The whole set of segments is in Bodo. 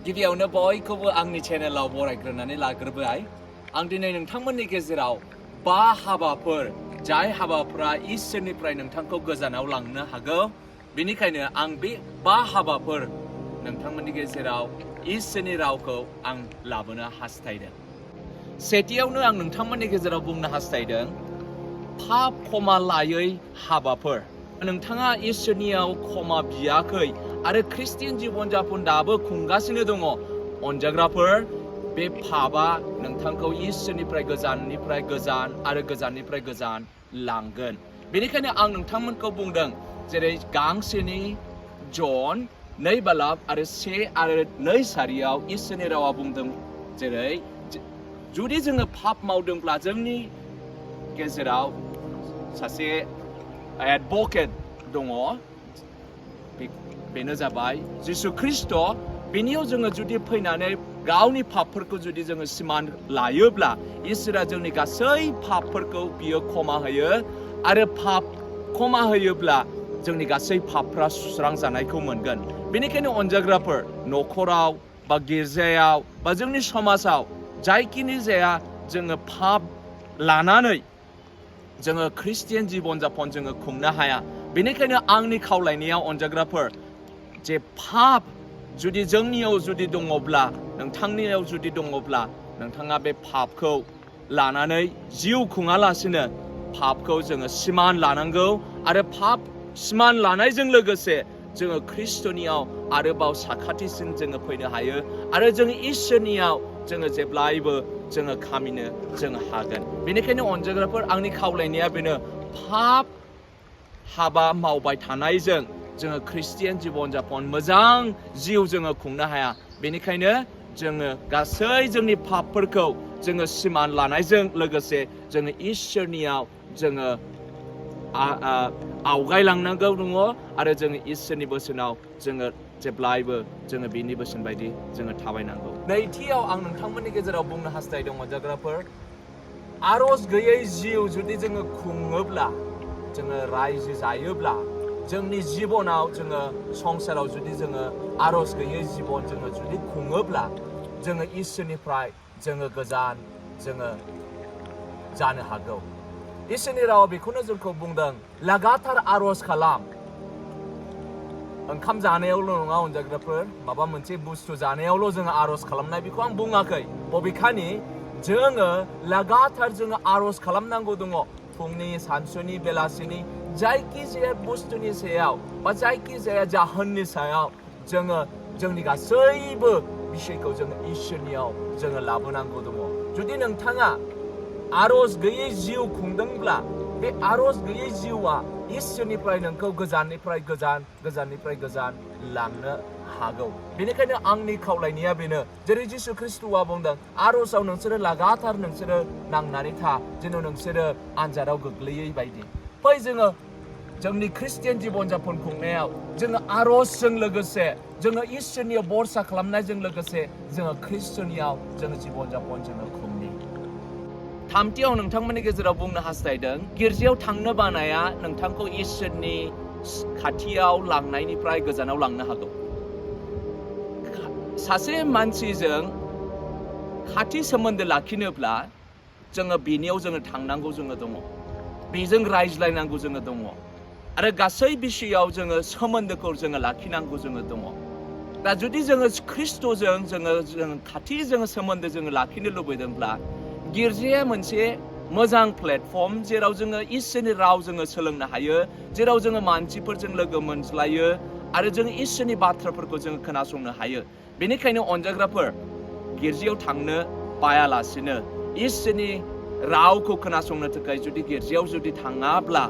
गिबियावनो बयखौबो आंनि चेनेलाव बरायग्रोनानै लाग्रोबाय आं दिनै नोंथांमोननि गेजेराव 5 हाबाफोर जाय हाबाफोरा इसोरनिफ्राय नोंथांखौ गोजानाव लांनो हागौ बेनिखायनो आं बे 5 हाबाफोर नोंथांमोननि गेजेराव इसोरनि रावखौ आं लाबोनो हास्थायदों सेथियावनो आं नोंथांमोननि गेजेराव बुंनो हास्थायदों पाप क्षमा लायै हाबाफोर नोंथाङा इसोरनियाव क्षमा बियाखै आरो ख्रिस्टियान जीवन जापन दाबो खुंगासिनो दङ अनजाग्राफोर बे पापआ नोंथांखौ इसोरनिफ्राय गोजान आरो गोजाननिफ्राय गोजान लांगोन बेनिखायनो आं नोंथांमोनखौ बुंदों जेरै गांसेनि जन 2 बालाब आरो 1 आरो 2 सारियाव इसोरनि रावा बुंदों जेरै जुदि जोङो पाप मावदोंब्ला जोंनि गेजेराव सासे एडभकेट दङ बेनो जाबाय जिसु ख्रिस्ट बेनियाव जोङो जुदि फैनानै गावनि पापफोरखौ जुदि जोङो सिमान लायोब्ला इसोरा जोंनि गासै पापफोरखौ बियो क्षमा होयो आरो पाप क्षमा होयोब्ला जोंनि गासै पापफ्रा सुस्रांजानायखौ मोनगोन बेनिखायनो अनजाग्राफोर नखराव बा गिर्जायाव बा जोंनि समाजाव जायखिनि जाया जोङो पाप लानानै जोङो ख्रिस्टियान जीवन जापन जोङो खुंनो हाया बेनिखायनो आंनि खावलायनायाव अनजाग्राफोर जे पाप जुदि जोंनियाव जुदि दङब्ला नोंथांनियाव जुदि दङब्ला नोंथाङा बे पापखौ लानानै जिउ खुङालासिनो पापखौ जोङो सिमान लानांगौ आरो पाप सिमान लानायजों लोगोसे जोङो ख्रिस्टनियाव आरोबाव साखाथिसिन जोङो फैनो हायो आरो जोङो इसोरनियाव जोङो जेब्लायबो जोङो खामिनो जोङो हागोन बेनिखायनो अनजाग्राफोर आंनि खावलायनाया बेनो पाप हाबा मावबाय थानायजों जोङो ख्रिस्टियान जीवन जापन मोजां जिउ जोङो खुंनो हाया बेनिखायनो जोङो गासै जोंनि पापफोरखौ जोङो सिमान लानायजों लोगोसे जोङो इसोरनियाव जोङो आवगायलांनांगौ दङ आरो जोङो इसोरनि बोसोनाव जोङो जेब्लायबो जोङो बिनि बोसोन बायदि जोङो थाबायनांगौ नैथियाव आं नोंथांमोननि गेजेराव बुंनो हास्थायदों अनजाग्राफोर आरज गैयै जिउ जुदि जोङो खुङोब्ला जोङो रायजो जायोब्ला जोंनि जीवनाव जोङो संसाराव जुदि जोङो आरज गैयै जीवन जोङो जुदि खुङोब्ला जोङो इसोरनिफ्राय जोङो गोजान जोङो जानो हागौ इसोरनि रावा बेखौनो जोंखौ बुंदों लागातार आरज खालाम ओंखाम जानायावल' नङा अनजाग्राफोर माबा मोनसे बुस्थु जानायावल' जोङो आरज खालामनाय बेखौ आं बुङाखै बबेखानि जोङो लागातार जोङो आरज खालामनांगौ दङ फुंनि सानसुनि बेलासिनि जायखि जाया बुस्थुनि सायाव बा जायखि जाया जाहोननि सायाव जोङो जोंनि गासैबो बिषयखौ जोङो इसोरनियाव जोङो लाबोनांगौ दङ जुदि नोंथाङा आरज गैयै जिउ खुंदोंब्ला बे आरज गैयै जिउआ इसोरनिफ्राय नोंखौ गोजाननिफ्राय गोजान लांनो हागौ बेनिखायनो आंनि खावलायनाया बेनो जेरै जिसु ख्रिस्टआ बुंदों आरजआव नोंसोरो लागातार नोंसोरो नांनानै था जेन' नोंसोरो आनजादाव गोग्लैयै बायदि फै जोङो जोंनि ख्रिस्टियान जीवन जापन खुंनायाव जोङो आरजजों लोगोसे जोङो इसोरनियाव भरसा खालामनायजों लोगोसे जोङो ख्रिस्टनियाव जोङो जीवन जापन जोङो खुंनि थामथियाव नोंथांमोननि गेजेराव बुंनो हास्थायदों गिर्जायाव थांनो बानाया नोंथांखौ इसोरनि खाथियाव लांनायनिफ्राय गोजानाव लांनो हागौ सासे मानसिजों खाथि सोमोन्दो लाखिनोब्ला जोङो बिनियाव जोङो थांनांगौ जोङो दङ बेजों रायज्लायनांगौ जोङो दङ आरो गासै बिषयाव जोङो सोमोन्दोखौ जोङो लाखिनांगौ जोङो दङ दा जुदि जोङो ख्रिस्टजों जोङो खाथि जोङो सोमोन्दो जोङो लाखिनो लुबैदोंब्ला गिर्जाया मोनसे मोजां प्लेटफर्म जेराव जोङो इसोरनि राव जोङो सोलोंनो हायो जेराव जोङो मानसिफोरजों लोगो मोनज्लायो आरो जों इसोरनि बाथ्राफोरखौ जोङो खोनासंनो हायो बेनिखायनो अनजाग्राफोर गिर्जायाव थांनो बायालासिनो इसोरनि रावखौ खोनासंनो थाखाय जुदि गिर्जायाव जुदि थाङाब्ला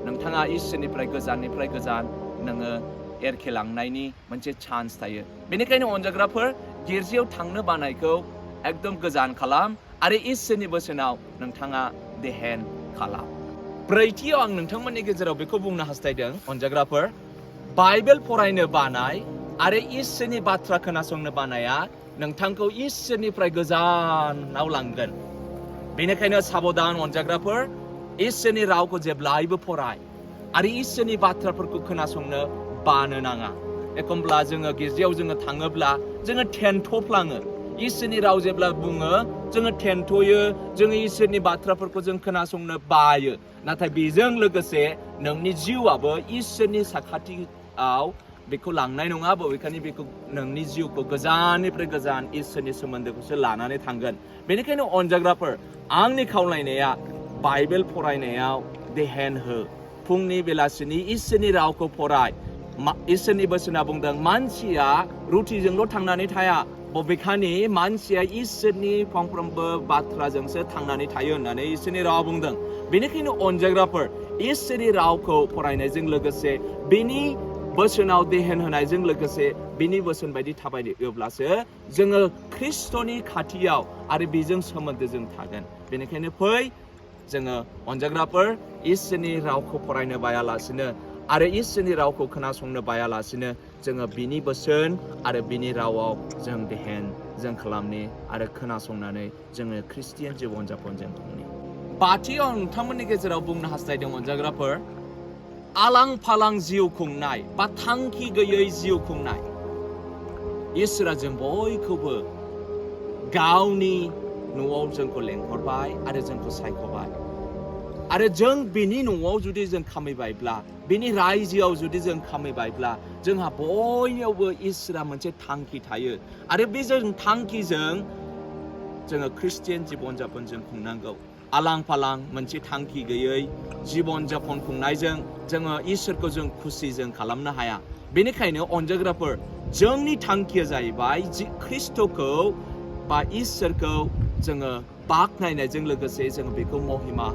नोंथाङा इसोरनिफ्राय गोजान नोङो एरखेलांनायनि मोनसे चान्स थायो बेनिखायनो अनजाग्राफोर गिर्जायाव थांनो बानायखौ एकदम गोजान खालाम आरो इसोरनि बोसोनाव नोंथाङा देहेन खालाम ब्रैथियाव आं नोंथांमोननि गेजेराव बेखौ बुंनो हास्थायदों अनजाग्राफोर बाइबेल फरायनो बानाय आरो इसोरनि बाथ्रा खोनासंनो बानाया नोंथांखौ इसोरनिफ्राय गोजानाव लांगोन बेनिखायनो साबधान अनजाग्राफोर इसोरनि रावखौ जेब्लायबो फराय आरो इसोरनि बाथ्राफोरखौ खोनासंनो बानो नाङा एखमब्ला जोङो गिर्जायाव जोङो थाङोब्ला जोङो थेन्थ'फ्लाङो इसोरनि राव जेब्ला बुङो जोङो थेन्थ'यो जोङो इसोरनि बाथ्राफोरखौ जों खोनासंनो बायो नाथाय बेजों लोगोसे नोंनि जिउआबो इसोरनि साखाथियाव बेखौ लांनाय नङा बबेखानि बेखौ नोंनि जिउखौ गोजाननिफ्राय गोजान इसोरनि सोमोन्दोखौसो लानानै थांगोन बेनिखायनो अनजाग्राफोर आंनि खावलायनाया बाइबेल फरायनायाव ध्यान हो फुंनि बेलासिनि इसोरनि रावखौ फराय इसोरनि बोसोना बुंदों मानसिया रुटिजोंल' थांनानै थाया बबेखानि मानसिया इसोरनि फंफ्रोमबो बाथ्राजोंसो थांनानै थायो होननानै इसोरनि रावा बुंदों बेनिखायनो अनजाग्राफोर इसोरनि रावखौ फरायनायजों लोगोसे बेनि बोसोनाव ध्यान होनायजों लोगोसे बिनि बोसोन बायदि थाबायोब्लासो जोङो ख्रिस्ट'नि खाथियाव आरो बेजों सोमोन्दोजों थागोन बेनिखायनो फै जोङो अनजाग्राफोर इसोरनि रावखौ फरायनो बायालासिनो आरो इसोरनि रावखौ खोनासंनो बायालासिनो जोङो बिनि बोसोन आरो बिनि रावाव जों ध्यान जों खालामनि आरो खोनासंनानै जोङो ख्रिस्टियान जिबन जापन जों खुंनि बाथियाव नोंथांमोननि गेजेराव बुंनो हास्थायदों अनजाग्राफोर आलां फालां जिउ खुंनाय बा थांखि गैयै जिउ खुंनाय इसोरा जों बयखौबो गावनि न'आव जोंखौ लेंहरबाय आरो जोंखौ सायख'बाय आरो जों बिनि न'आव जुदि जों खामायबायब्ला बिनि रायजोआव जुदि जों खामायबायब्ला जोंहा बयनियावबो इसोरा मोनसे थांखि थायो आरो बे जों थांखिजों जोङो ख्रिस्टियान जिबन जापन जों खुंनांगौ आलां फालां मोनसे थांखि गैयै जिबन जापन खुंनायजों जोङो इसोरखौ जों खुसिजों खालामनो हाया बेनिखायनो अनजाग्राफोर जोंनि थांखिया जाहैबाय ख्रिस्ट'खौ बा इसोरखौ जोङो बाख्नायनायजों लोगोसे जोङो बेखौ महिमा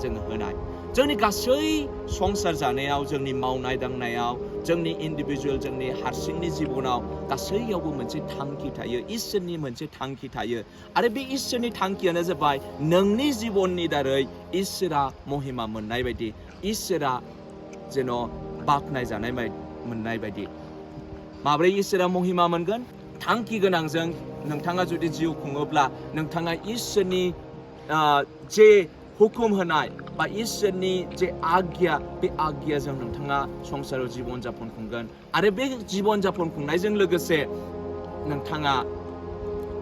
जोङो होनाय जोंनि गासै संसार जानायाव जोंनि मावनाय दांनायाव जोंनि इन्डिभिजुवेल जोंनि हारसिंनि जिबनाव गासैयावबो मोनसे थांखि थायो इसोरनि मोनसे थांखि थायो आरो बे इसोरनि थांखियानो जाबाय नोंनि जिबननि दारै इसोरा महिमा मोननाय बायदि इसोरा जेन' बाख्नायजानाय मोननाय बायदि माब्रै इसोरा महिमा मोनगोन थांखि गोनांजों नोंथाङा जुदि जिउ खुङोब्ला नोंथाङा इसोरनि जे हुकुम होनाय बा इसोरनि जे आज्ञा बे आज्ञाजों नोंथाङा संसाराव जिबन जापन खुंगोन आरो बे जिबन जापन खुंनायजों लोगोसे नोंथाङा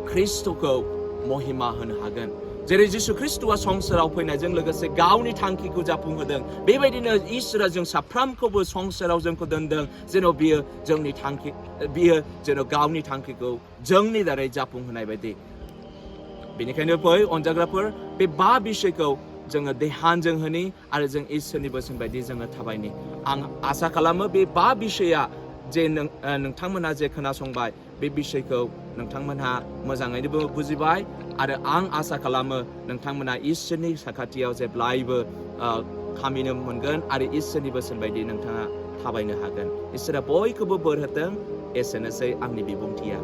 ख्रिस्ट'खौ महिमा होनो हागोन जेरै जिसु ख्रिस्ट'आ संसाराव फैनायजों लोगोसे गावनि थांखिखौ जाफुंहोदों बेबायदिनो इसोरा जों साफ्रोमखौबो संसाराव जोंखौ दोनदों जेन' बियो जोंनि थांखि बियो जेन' गावनि थांखिखौ जोंनि दारै जाफुंहोनाय बायदि बेनिखायनो फै अनजाग्राफोर बे 5 बिषयखौ जोङो ध्यानजों होनि आरो जों इसोरनि बोसोन बायदि जोङो थाबायनि आं आसा खालामो बे 5 बिषया जे नोंथांमोनहा जे खोनासंबाय बे बिषयखौ नोंथांमोनहा मोजाङैनो बुजिबाय आरो आं आसा खालामो नोंथांमोनहा इसोरनि साखाथियाव जेब्लायबो खामिनो मोनगोन आरो इसोरनि बोसोन बायदि नोंथाङा थाबायनो हागोन इसोरा बयखौबो बोर होथों एसेनोसै आंनि बिबुंथिया